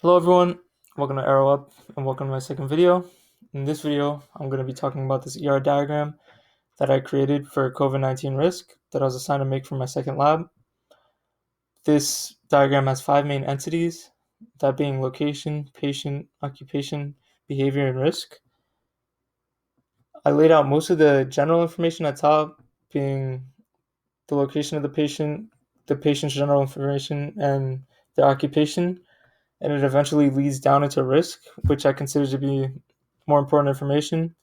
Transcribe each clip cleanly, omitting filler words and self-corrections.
Hello everyone, welcome to Arrow Up and welcome to my second video. In this video, I'm going to be talking about this ER diagram that I created for COVID-19 risk that I was assigned to make for my second lab. This diagram has 5 main entities, that being location, patient, occupation, behavior, and risk. I laid out most of the general information at top, being the location of the patient's general information, and their occupation. And it eventually leads down into risk, which I consider to be more important information.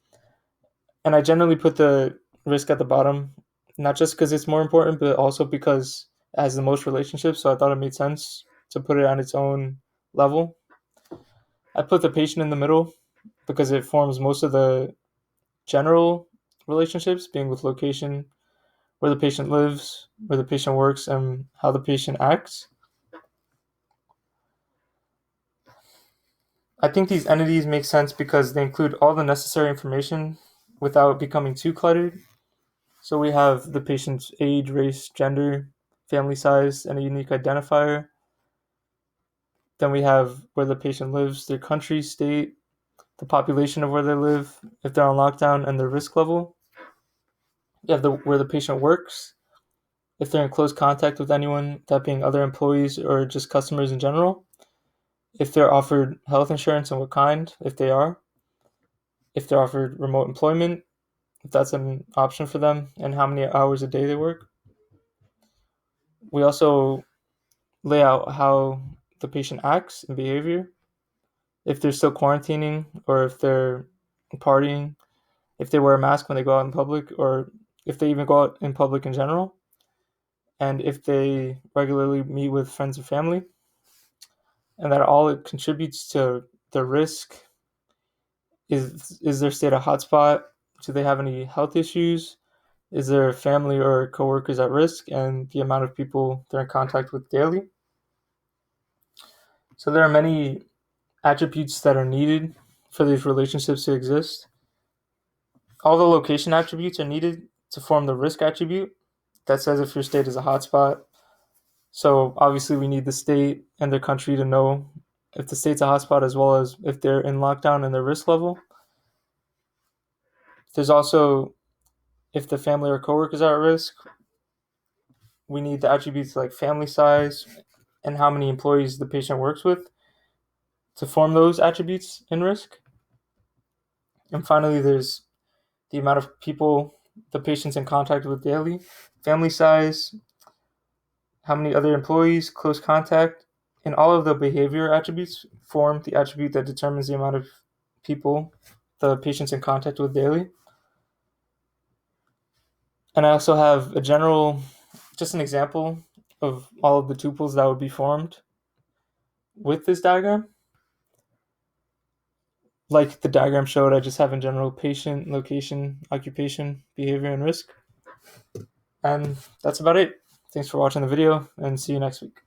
And I generally put the risk at the bottom, not just because it's more important, but also because it has the most relationships. So I thought it made sense to put it on its own level. I put the patient in the middle because it forms most of the general relationships, being with location, where the patient lives, where the patient works, and how the patient acts. I think these entities make sense because they include all the necessary information without becoming too cluttered. So we have the patient's age, race, gender, family size, and a unique identifier. Then we have where the patient lives, their country, state, the population of where they live, if they're on lockdown, and their risk level. You have where the patient works, if they're in close contact with anyone, that being other employees or just customers in general. If they're offered health insurance and what kind, if they are. If they're offered remote employment, if that's an option for them, and how many hours a day they work. We also lay out how the patient acts and behavior, if they're still quarantining or if they're partying, if they wear a mask when they go out in public, or if they even go out in public in general, and if they regularly meet with friends and family, and that all it contributes to the risk. Is their state a hotspot? Do they have any health issues? Is their family or coworkers at risk, and the amount of people they're in contact with daily? So there are many attributes that are needed for these relationships to exist. All the location attributes are needed to form the risk attribute that says if your state is a hotspot. So obviously we need the state and their country to know if the state's a hotspot, as well as if they're in lockdown and their risk level. There's also if the family or coworkers are at risk. We need the attributes like family size and how many employees the patient works with to form those attributes in risk. And finally, there's the amount of people the patient's in contact with daily, family size, how many other employees, close contact, and all of the behavior attributes form the attribute that determines the amount of people the patient's in contact with daily. And I also have just an example of all of the tuples that would be formed with this diagram. Like the diagram showed, I just have in general patient, location, occupation, behavior, and risk. And that's about it. Thanks for watching the video, and see you next week.